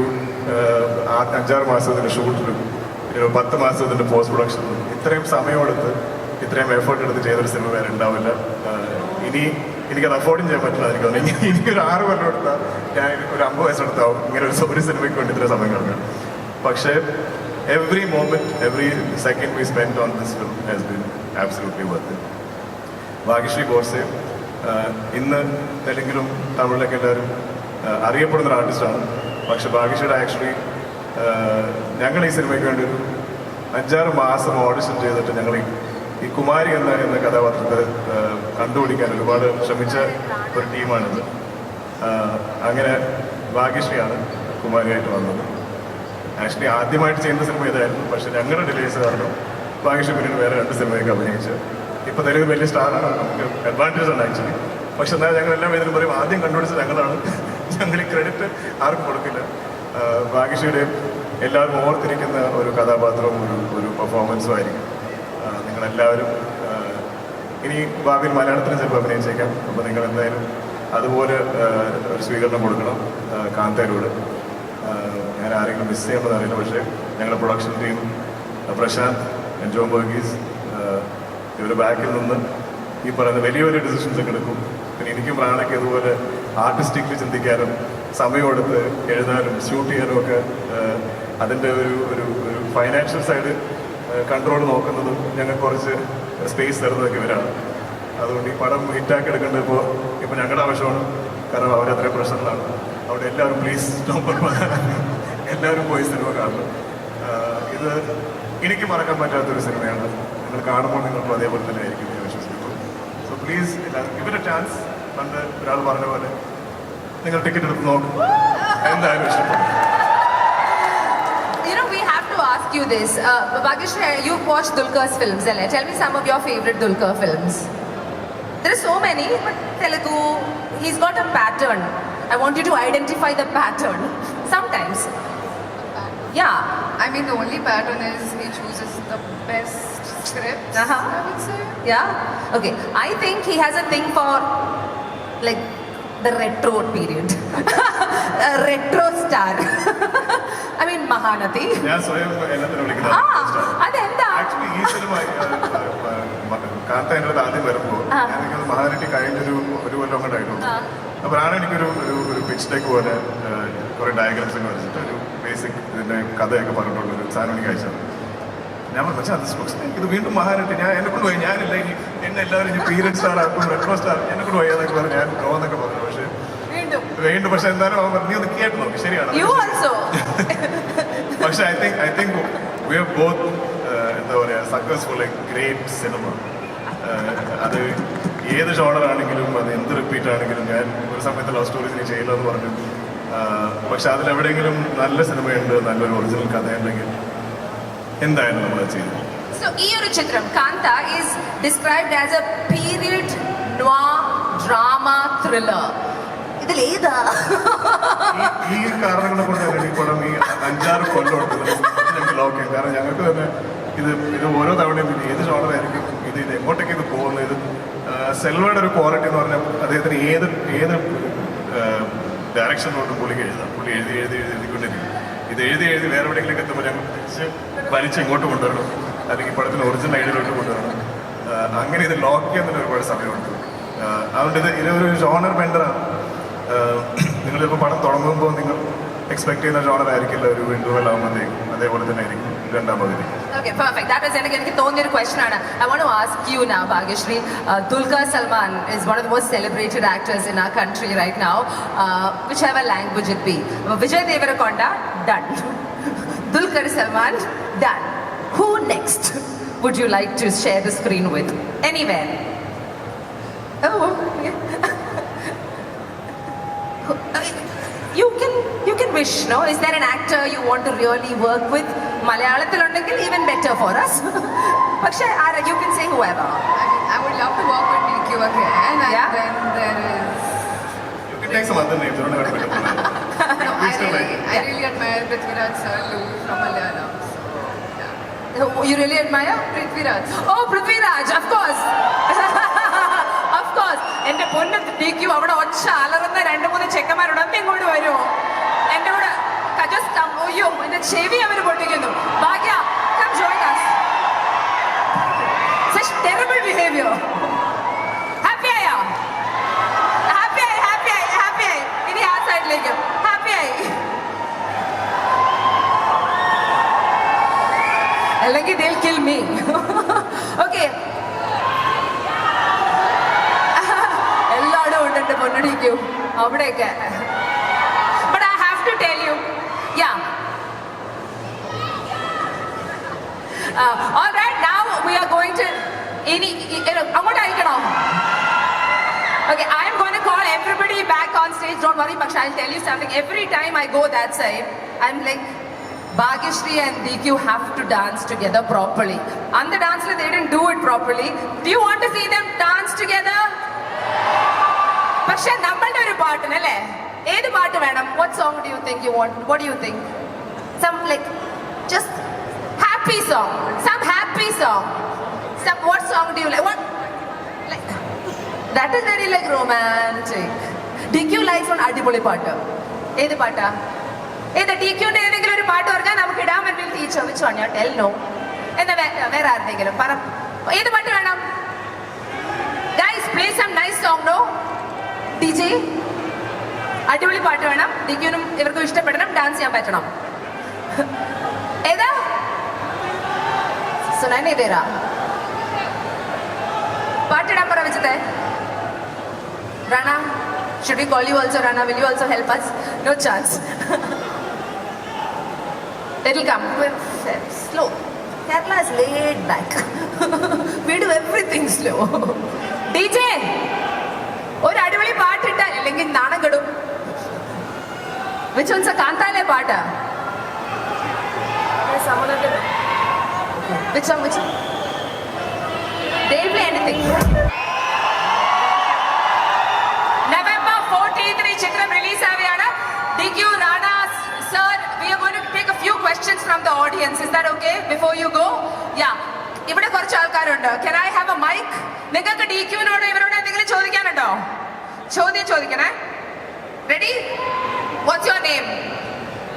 A: 5-6 മാസത്തിൻ്റെ ഷൂട്ടിലും പിന്നെ ഒരു 10 മാസത്തിൻ്റെ പോസ്റ്റ് പ്രൊഡക്ഷനിലും ഇത്രയും സമയമെടുത്ത് ഇത്രയും എഫേർട്ട് എടുത്ത് ചെയ്തൊരു സിനിമ വേറെ ഉണ്ടാവില്ല. ഇനി എനിക്കത് അഫോർഡും ചെയ്യാൻ പറ്റില്ല. എനിക്ക് തോന്നുന്നു ഇനി ഒരു 6 കൊല്ലം എടുത്താൽ ഞാൻ ഒരു 50 വയസ്സെടുത്താവും ഇങ്ങനെ ഒരു സിനിമയ്ക്ക് വേണ്ടി ഇത്ര സമയം കിടക്കണം. പക്ഷേ every moment, every second we spent on this film has been absolutely worth it. Bhagyashree Godse ഇന്ന് തെലുങ്കിലും തമിഴിലൊക്കെ എല്ലാവരും അറിയപ്പെടുന്ന ഒരു ആർട്ടിസ്റ്റാണ്. പക്ഷെ ഭാഗ്യശ്രീയുടെ ആക്ച്വലി ഞങ്ങൾ ഈ സിനിമയ്ക്ക് വേണ്ടി ഒരു 5-6 മാസം ഓഡിഷൻ ചെയ്തിട്ട് ഞങ്ങൾ ഈ കുമാരി എന്ന കഥാപാത്രത്തെ കണ്ടുപിടിക്കാൻ ഒരുപാട് ശ്രമിച്ച ഒരു ടീമാണിത്. അങ്ങനെ ഭാഗ്യശ്രീയാണ് കുമാരിയായിട്ട് വന്നത്. ആക്ച്വലി ആദ്യമായിട്ട് ചെയ്യുന്ന സിനിമ ഇതായിരുന്നു. പക്ഷെ ഞങ്ങളുടെ ഡിലേസ് കാരണം ഭാഗ്യശ്രീ പിന്നീട് വേറെ 2 സിനിമയൊക്കെ അഭിനയിച്ചു. ഇപ്പോൾ തെലുങ്ക് വലിയ സ്റ്റാറാണ്, നമുക്ക് അഡ്വാൻറ്റേജ് ആണ് ആക്ച്വലി. പക്ഷെ എന്നാൽ ഞങ്ങളെല്ലാം ഇതിലും പറയും ആദ്യം കണ്ടുപിടിച്ചത് ഞങ്ങളാണ്. ഞങ്ങൾ ഈ ക്രെഡിറ്റ് ആർക്കും കൊടുക്കില്ല. ഭാഗ്യശ്രീയുടെ എല്ലാവരും ഓർത്തിരിക്കുന്ന ഒരു കഥാപാത്രവും ഒരു പെർഫോമൻസും ആയിരിക്കും. നിങ്ങളെല്ലാവരും ഇനി ഭാവിയിൽ മലയാളത്തിൽ ചിലപ്പോൾ അഭിനയിച്ചേക്കാം. അപ്പോൾ നിങ്ങൾ എന്തായാലും അതുപോലെ ഒരു സ്വീകരണം കൊടുക്കണം കാന്തയിലൂടെ. ഞാൻ ആരെങ്കിലും മിസ് ചെയ്യണമെന്ന് അറിയില്ല. പക്ഷേ ഞങ്ങളുടെ പ്രൊഡക്ഷൻ ടീം പ്രശാന്ത് ജോൺ വർഗീസ് ഇവരുടെ ബാക്കിൽ നിന്ന് ഈ പറയുന്ന വലിയ വലിയ ഡിസിഷൻസ് ഒക്കെ എടുക്കും. പിന്നെ എനിക്കും റാണയ്ക്ക് ഇതുപോലെ ആർട്ടിസ്റ്റിക്കലി ചിന്തിക്കാനും സമയമെടുത്ത് എഴുതാനും ഷൂട്ട് ചെയ്യാനും ഒക്കെ അതിൻ്റെ ഒരു ഫൈനാൻഷ്യൽ സൈഡ് കൺട്രോൾ നോക്കുന്നതും ഞങ്ങൾക്ക് കുറച്ച് സ്പേസ് തരുന്നതൊക്കെ ഇവരാണ്. അതുകൊണ്ട് ഈ പടം ഹിറ്റാക്കി എടുക്കേണ്ടത് ഇപ്പോൾ ഞങ്ങളുടെ ആവശ്യമാണ്. കാരണം അവരത്രയും പ്രശ്നങ്ങളാണ്. അവിടെ എല്ലാവരും പ്ലീസ് എല്ലാവരും പോയി സിനിമ കാണണം. ഇത് എനിക്ക് മറക്കാൻ പറ്റാത്തൊരു സിനിമയാണ്. നിങ്ങൾ കാണുമ്പോൾ നിങ്ങൾക്കും അതേപോലെ തന്നെ ആയിരിക്കും ഞാൻ വിശ്വസിക്കുന്നു. So please give it A chance. പണ്ട് ഒരാൾ പറഞ്ഞ പോലെ നിങ്ങൾ ടിക്കറ്റ് എടുത്ത് നോക്കും, എന്തായാലും ഇഷ്ടപ്പെടും.
D: You know, we have to ask you this. Bhagyashree, you've watched Dulquer's films, right? Tell me some of your favorite Dulquer films. There are so many, but Telugu, he's got a pattern. I want you to identify the pattern. Sometimes. Yeah.
G: I mean, the only pattern is he chooses the best scripts,
D: Uh-huh.
G: I would say.
D: Yeah? Okay. I think he has a thing for, like, the retro period. A retro star. I mean, Mahanati.
A: ഞാൻ സ്വയം എല്ലാത്തിനും
D: ആ,
A: വിളിക്കുന്നത്
D: അതെന്താ?
A: Actually ഈ cinema കാത്ത എൻ്റെ അടുത്ത് ആദ്യം വരുമ്പോൾ ഞാനിത് മഹാനടി കഴിഞ്ഞൊരു കൊല്ലം കൊണ്ടായിരുന്നു. അപ്പോഴാണ് എനിക്കൊരു ഒരു പിച്ച് ഡെക്ക് പോലെ കുറെ ഡയഗ്രാംസ് ഒക്കെ വരച്ചിട്ട് ഒരു ബേസിക് ഇതിന്റെ കഥയൊക്കെ പറഞ്ഞിട്ടുള്ളൊരു സാധനം എനിക്ക് അയച്ചത്. ഞാൻ പറഞ്ഞു പക്ഷേ അത് ഇത് വീണ്ടും മഹാനടി ഞാൻ എന്നെ കൊണ്ട് പോയി, ഞാനില്ല ഇനി എന്നെ എല്ലാവരും ഇനി പീരിയഡ് സ്റ്റാർ ആക്കും, റെട്രോ സ്റ്റാർ എന്നെ കൊണ്ട് പോയി എന്നൊക്കെ പറഞ്ഞു. ഞാൻ നോ എന്നൊക്കെ പറഞ്ഞു. പക്ഷേ വീണ്ടും പക്ഷെ എന്തായാലും അവൻ നീ ഒന്ന് കേട്ട് നോക്കി, ശരിയാണ്.
D: You also.
A: പക്ഷെ I think we are both എന്താ പറയുക സക്സസ്ഫുൾ എ ഗ്രേറ്റ് സിനിമ. അത് ഏത് ജോണറാണെങ്കിലും അത് എന്ത് റിപ്പീറ്റ് ആണെങ്കിലും ഞാൻ ഒരു സമയത്ത് ലവ് സ്റ്റോറീസ് നീ ചെയ്യില്ല എന്ന് പറഞ്ഞു. പക്ഷെ അതിലെവിടെയെങ്കിലും നല്ല സിനിമയുണ്ട്, നല്ലൊരു ഒറിജിനൽ കഥയുണ്ടെങ്കിൽ എന്തായാലും നമ്മളത് ചെയ്തു.
D: So, ഈ ഒരു ചിത്രം കാന്ത is described as a period noir drama thriller. ഇതിൽ ഏതാ?
A: ഈ കാരണങ്ങളെ കൊണ്ട് തന്നെ ഈ പടം ഈ 5-6 കൊല്ലം ഞങ്ങൾക്ക് ലോക്ക് ചെയ്യും. കാരണം ഞങ്ങൾക്ക് തന്നെ ഇത് ഓരോ തവണയും ഏത് ജോണറായിരിക്കും, ഇത് എങ്ങോട്ടേക്ക് ഇത് പോകുന്നത്. ഇത് സെൽവയുടെ ഒരു ക്വാളിറ്റി എന്ന് പറഞ്ഞാൽ അദ്ദേഹത്തിന് ഏത് ഡയറക്ഷനിലോട്ട് പുള്ളി എഴുതിക്കൊണ്ടിരിക്കും. ഇത് എഴുതി വേറെ എവിടെയെങ്കിലും എത്തുമ്പോൾ ഞങ്ങൾ വലിച്ച് ഇങ്ങോട്ട് കൊണ്ടുവരണം, അല്ലെങ്കിൽ പടത്തിന് ഒറിജിനൽ ഐഡിയയിലോട്ട് കൊണ്ടുവരണം. അങ്ങനെ ഇത് ലോക്ക് ചെയ്യുന്നതിന് ഒരുപാട് സമയമുണ്ട്. അതുകൊണ്ട് ഇതൊരു ജോണർ ബെൻഡറാണ്. നിങ്ങളിപ്പോൾ പടം തുടങ്ങുമ്പോൾ നിങ്ങൾ എക്സ്പെക്ട് ചെയ്യുന്ന ജോണർ ആയിരിക്കില്ല ഒരു ഇന്റർവെൽ ആകുമ്പോഴത്തേക്കും, അതേപോലെ തന്നെ ആയിരിക്കും രണ്ടാം പകുതി.
D: Okay, perfect. That was എനിക്ക് തോന്നിയൊരു question ആണ്. I want to ask you now, Bhagyashree. Dulquer Salman is one of the most celebrated actors in our country right now, whichever language it be. Vijay Deverakonda, done. Dulquer Salman, done. Who next would you like to share the screen with? Anywhere? Oh, you can wish, no? Is there an actor you want to really work with? Malayalam ഉണ്ടെങ്കിൽ even better for us. പക്ഷേ you can say whoever.
G: I mean, I would love to work with DQ again, and
D: Yeah.
G: then there is.
A: You can take some other names.
G: No, I really admire Prithviraj Sir from Malayalam. So, yeah.
D: You really admire?
G: Prithviraj.
D: Oh, Prithviraj, of course. Of course. എന്റെ പൊന്ന് DQ അവിടെ ഒച്ച അലറുന്ന 2-3 ചെക്കന്മാരുണ്ട്. അന്ന് ഇങ്ങോട്ട് വരുമോ? എന്റെ കൂടെ അയ്യോ എന്റെ ചെവി അവർ പൊട്ടിക്കുന്നു. ഭാഗ്യ, come join us. Such terrible behavior. Happy ആയോ? Happy ആയി. ഇനി ആ സൈഡിലേക്ക്. Happy ആയി. അല്ലെങ്കിൽ they'll kill me. Okay. എല്ലായിടും ഉണ്ട് എന്റെ പൊന്നടിക്കും അവിടെയൊക്കെ. But I have to tell you, yeah. All right, now we are going to അങ്ങോട്ട് അയക്കണോ? Okay, I am going to call everybody back on stage. Don't worry, പക്ഷെ I'll tell you something. Every time I go that side, I'm like, Bhagyashree and DQ have to dance together properly. On the dance they didn't do it properly. Do you want to see them dance together? പക്ഷെ നമ്മളുടെ ഒരു പാട്ടിനല്ലേ ഏത് പാട്ട് വേണം? What song do you think you want? What do you think? Some like just happy song. Some happy song. Some what song do you like? What? Like that is very like romantic. DQ likes one അടിപൊളി പാട്ട്. ഏത് പാട്ടാ? ഏത് DQന്റെ ഏതെങ്കിലും ഒരു പാട്ട് പറഞ്ഞാൽ നമുക്ക് ഇടാൻ പറ്റില്ല. Teacher which one? You tell no. എന്നാ വേറെ ആരുടെങ്കിലും പറ. ഏത് പാട്ട് വേണം? Guys, play some nice song, no? DJ അടിപൊളി പാട്ട് വേണം. DQനും ഇവർക്കും ഇഷ്ടപ്പെടണം, ഡാൻസ് ചെയ്യാൻ പറ്റണം. ഏതാ? സുനാനെ തേരാ പാട്ടിടാൻ പറ വെച്ചത്തെ. Rana, should we call you also? Rana, will you also help us? No chance. It'll come. We're slow. Kerala is laid back. We do everything slow. DJ, ഒരു അടിപൊളി അല്ലെങ്കിൽ നാണം കെടും. Which one's a കാന്താലെ പാട്ട്? Which one? They'll play anything. November 14th ഈ ചിത്രം release ആവുകയാണ്. DQ Rana sir, we are going to take a few questions from the audience. Is that okay before you go? Yeah. ഇവിടെ കുറച്ച് ആൾക്കാരുണ്ട്. Can I have a mic? നിങ്ങൾക്ക് DQനോട് ഇവരോട് എന്തെങ്കിലും ചോദിക്കാനുണ്ടോ? ചോദിക്കണേ. Ready? What's your name?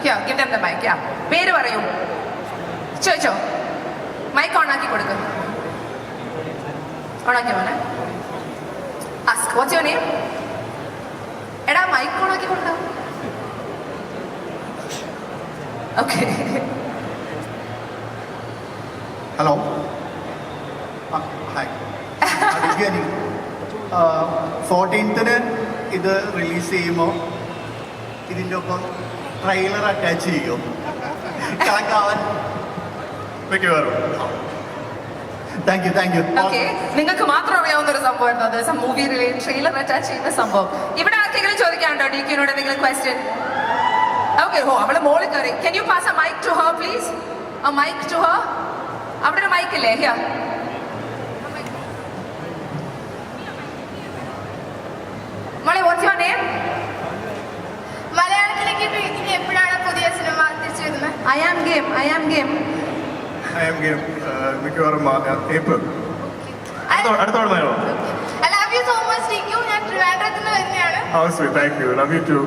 D: Here, give them the mic. Yeah. പേര് പറയൂ. ചോദിച്ചോ. മൈക്ക് ഓൺ ആക്കി കൊടുക്ക്. ഓൺ ആക്കി മോനെ. Ask. What's your name? എടാ മൈക്ക് ഓൺ ആക്കി കൊടുക്ക. Okay.
H: ഹലോ ഹായ് 14th ഇത് റിലീസ് ചെയ്യുമ്പോൾ ഇതിൻ്റെ ഒപ്പം ട്രെയിലർ അറ്റാച്ച് ചെയ്യും കണക്കാവാൻ
A: മിക്കവാറും.
H: Thank you
D: Okay. നിങ്ങൾക്ക് മാത്രം അറിയാവുന്ന ഒരു സംഭവം അത് മൂവി ട്രെയിലർ അറ്റാച്ച് ചെയ്യുന്ന സംഭവം. ഇവിടെ ആർക്കെങ്കിലും ചോദിക്കാനുണ്ടോ DQനോട് എന്തെങ്കിലും ക്വസ്റ്റ്യൻ? Okay. ഓ അവള് മോളിൽ കയറി. Can you pass a mic to her please? A mic to her. അവിടെ ഒരു മൈക്ക് ഇല്ലേ? Here. മോളെ what's your name?
G: മലയാളത്തിലേക്ക് ഇനി എപ്പോഴാണ് പുതിയ സിനിമ തിരിച്ചു വരുന്നത്?
D: I am game.
A: I am game. മിക്കവാറും ഏപ്രിൽ. അടുത്ത തവണയോ?
G: I love you so much, DQ. ഞാൻ ട്രിവാൻഡ്രത്ത് നിന്ന് വരുന്നതാണ്.
A: Thank you. Love you too.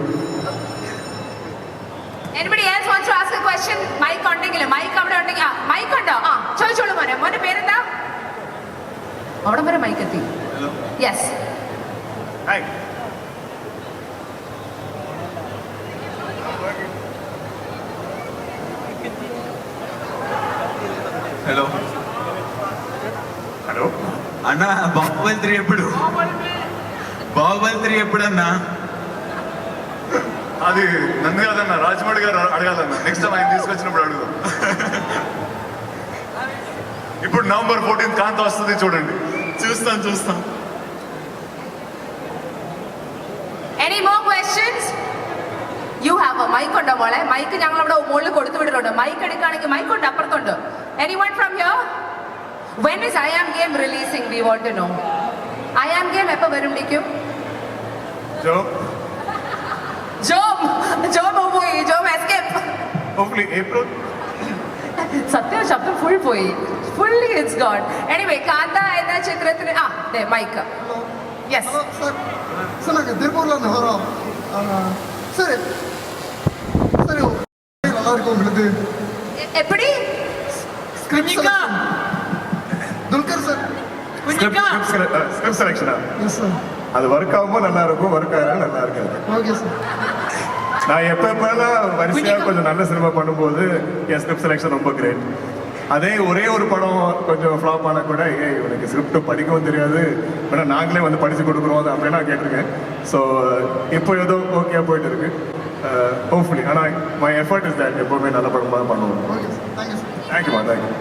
D: Anybody else wants to ask a question? Mike ഉണ്ടെങ്കിൽ മൈക്ക് അവിടെ ഉണ്ടെങ്കിൽ മൈക്ക് ഉണ്ടോ? ചോദിച്ചോളൂ മോന്റെ പേരെന്താ? അവിടെ വരെ മൈക്ക് എത്തി. യെസ്.
A: ഹായ്.
E: హలో అన్నా బాహుబలి 3 ఎప్పుడన్నా? అది నన్ను కాదన్నా, రాజమౌళి గారు అడగాలన్నా. నెక్స్ట్ టైం ఆయన తీసుకొచ్చినప్పుడు అడుగుదాం. ఇప్పుడు November 14th కాంత వస్తుంది చూడండి. చూస్తాం.
D: Any more questions? You have a mic ഉണ്ടോ മോളെ? മൈക്ക് ഞങ്ങൾ അവിടെ മുകളിൽ കൊടുത്തു വിട്ടിട്ടുണ്ട്. മൈക്ക് എടുക്കുകയാണെങ്കിൽ മൈക്ക് ഉണ്ട് അപ്പുറത്തുണ്ട്. Anyone from here? When is I Am Game releasing? We want to know. I Am Game എപ്പോ വരും DQ? ജോബ് പോയി. Job escape.
A: Hopefully April.
D: സത്യം ശബ്ദം ഫുൾ പോയി. Fully it's gone. Anyway, കാന്ത എന്ന ചിത്രത്തിന് മൈക്ക്. Yes.
I: சார் நாங்கள் திருப்பூர்லேருந்து வரோம். சரி நல்லா இருக்கும் உங்களுக்கு.
D: எப்படி?
B: കുഞ്ഞിക്ക
I: துல்கர் சார்.
A: ஸ்கிரிப்ட் செலெக்ஷனா?
I: Yes sir.
A: அது ஒர்க் ஆகும்போது நல்லா இருக்கும், ஒர்க் ஆகும் நல்லா இருக்காது.
I: Okay sir.
A: நான் எப்பெல்லாம் வரிசையா கொஞ்சம் நல்ல சினிமா பண்ணும்போது என் ஸ்கிரிப்ட் செலெக்ஷன் ரொம்ப கிரேட். அதே ஒரே ஒரு படம் கொஞ்சம் ஃப்ளாப் ஆனால் கூட இவனுக்கு ஸ்கிரிப்ட் படிக்கவும் தெரியாது, வேணா நாங்களே வந்து படித்து கொடுக்குறோம் அது அப்படின்னா கேட்டிருக்கேன். ஸோ இப்போ ஏதோ ஓகே போயிட்டு இருக்கு. ஹோப்ஃபுல்லி. ஆனால் மை எஃபர்ட் இஸ் தட் எப்போவுமே நல்ல படமாக பண்ணுவோம்.
I: Okay sir. Thank you sir.
A: தேங்க்யூமா, thank you.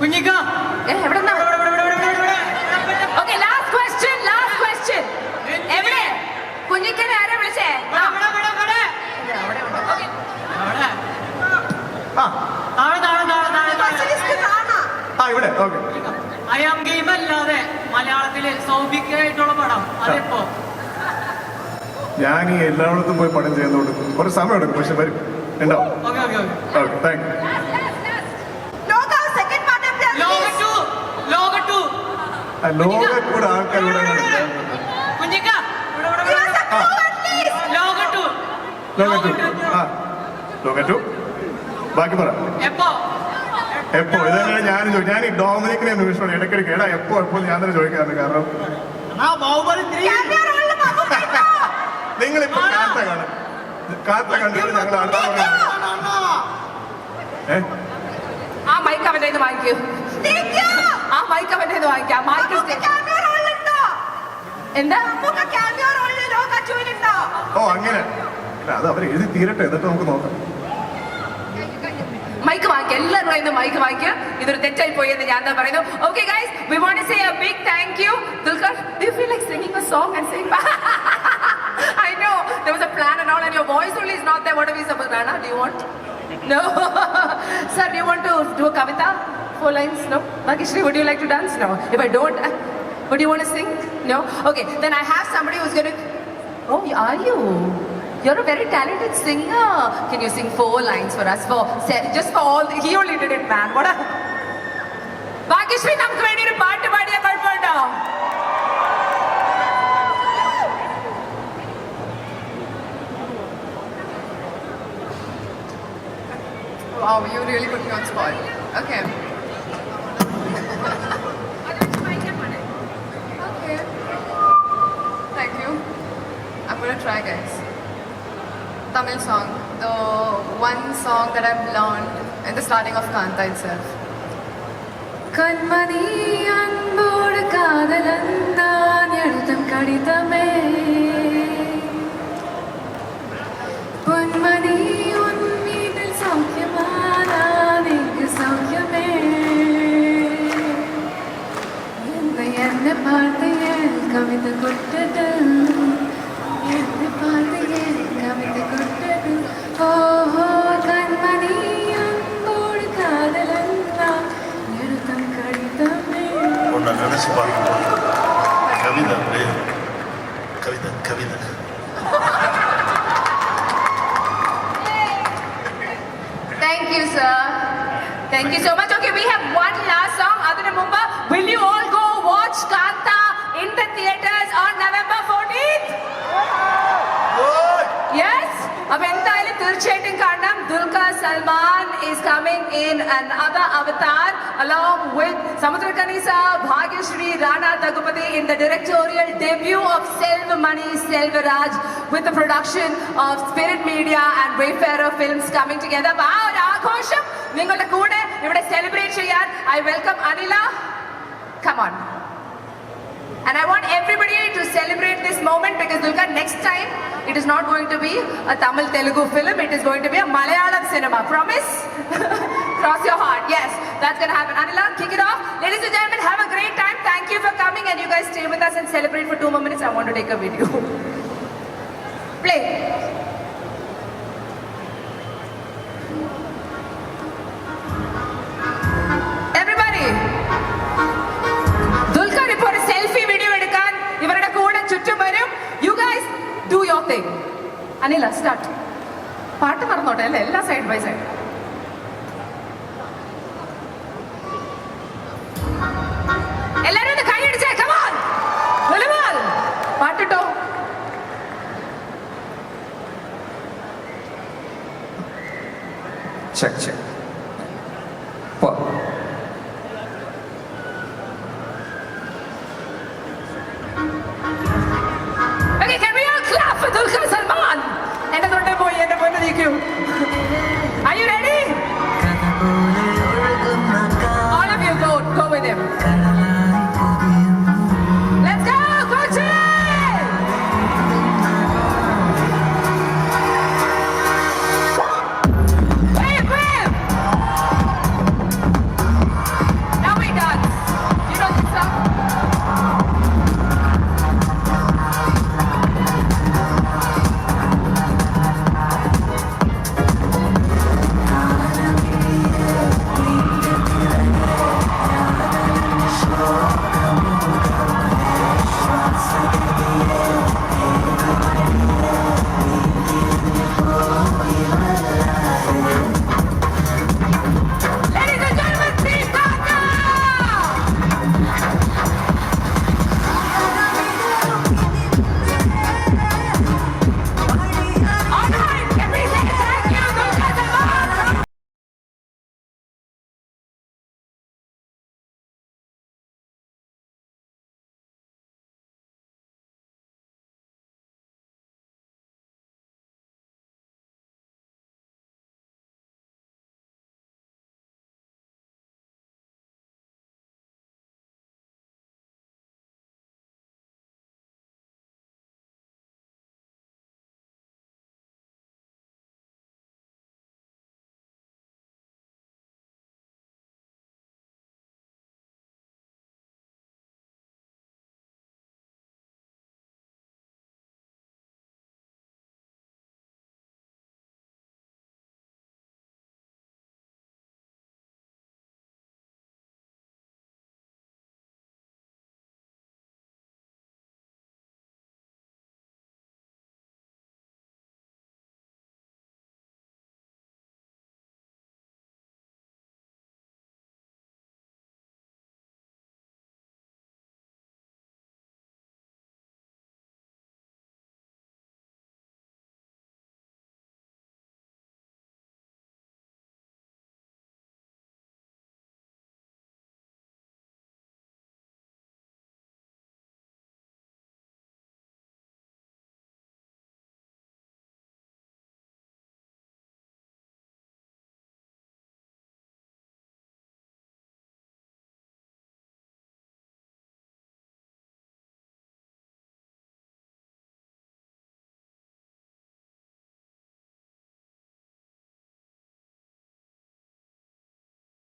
B: Kunjikka
D: Okay, last question. എവിടെ? കുഞ്ഞിക്കനെ ആരാ വിളിച്ചേ?
A: ഇവിടെ ഓക്കെ.
B: I Am Game അല്ലാതെ മലയാളത്തില് സൗഭിക്കായിട്ടുള്ള പടം അതെപ്പോ?
A: ഞാൻ ഈ എല്ലായിടത്തും പോയി പടം ചെയ്യുന്നതുകൊണ്ട് കുറച്ച് സമയം എടുക്കും, പക്ഷെ വരും, ഉണ്ടാവും. Okay, thank you. ലോക കൂടെ ആൾക്കാർ ഇവിടെ ലോക ടു ബാക്കി പറ. എപ്പോ ഇതന്നെ ഞാൻ ഈ ഡൊമിനിക്കിനെ അന്വേഷിച്ചോളൂ ഇടയ്ക്കിടയ്ക്ക്. എടാ എപ്പോ ഞാൻ തന്നെ ചോദിക്കാറുണ്ട്. കാരണം നിങ്ങളിപ്പോ കാത്ത കണ്ടിട്ട് ഞങ്ങൾ
D: ആ മൈക്ക് അവന്റെ വാങ്ങിക്കൂ. ആ മൈക്ക് അവന്റെ വാങ്ങിക്കാം. എന്താ?
A: ഓ അങ്ങനെ അത് അവർ എഴുതി തീരട്ടെ, എന്നിട്ട് നമുക്ക് നോക്കാം.
D: മൈക്ക് വാങ്ങിക്കുക. എല്ലാവരും പറയുന്നത് മൈക്ക് വാങ്ങിക്കുക. ഇതൊരു തെറ്റായി പോയി എന്ന് ഞാൻ തന്നെ പറയുന്നു. Okay guys, we want to say a big thank you. Dulquer, do you feel like singing a song and saying I know there was a plan and all, and your voice only is not there. What are we supposed to? Rana, do you want? No. Sir, do you want to do a kavita? 4 lines? No. Bhagishri, would you like to dance? No. If I don't, would you want to sing? No. Okay, then I have somebody who's going to. Oh, are you? You're a very talented singer. Can you sing 4 lines for us? Just for all. He only did it, man. What a. Bhagishri, namukku vendi oru paattu paadiya kolpunda.
G: Wow, you really put me on spot. Okay. Okay. Thank you. I'm gonna try, guys. Tamil song, the one song that I've learned in the starting of Kanta itself. Kanmani anbodu kaadalandan eduttam kadithame Ponmani un veetil saukyamana ningu saukyame enna paarthu en kavitha kottadu enna paarthu en kavitha kottadu oh kanmani anbodu kaadalandan eduttam kadithame
F: ஒன்றை நினைச்சு பார்க்கும்போது கவிதை அப்படியே கவிதை
D: Thank you, sir. Thank you so much. Okay, we have one last song. Adana Mumba, will you all go watch Kanta in the theaters on November 14th? Yes? അപ്പോൾ എന്തായാലും തീർച്ചയായിട്ടും കാണണം. Dulquer Salmaan is coming in another avatar along with Samudrakhani sir, Bhagyashree, Rana Daggubati in the directorial debut of Selvamani Selvaraj with the production of Spirit Media and Wayfarer Films coming together. അപ്പോൾ ആ ഒരു ആഘോഷം നിങ്ങളുടെ കൂടെ ഇവിടെ celebrate ചെയ്യാൻ I welcome Anila. Come on. And I want everybody to celebrate this moment because Dulquer, next time it is not going to be a Tamil Telugu film, it is going to be a Malayalam cinema. Promise? Cross your heart. Yes, that's going to happen. Anila, kick it off. Ladies and gentlemen, have a great time. Thank you for coming, and you guys stay with us and celebrate for 2 more minutes. I want to take a video. Play. Everybody. Dulquer ഇപ്പോൾ ഒരു selfie video എടുക്കാൻ ഇവരുടെ കൂടെ ചുറ്റും വരും. You guys do your thing. Anila, start. പാട്ട് മറന്നോട്ടെ അല്ലേ, എല്ലാ സൈഡ് ബൈ സൈഡ്. എല്ലാരും ഒന്ന് കൈയടിച്ചേ. Come on. Volleyball. പാട്ടിട്ടോ.
J: Check.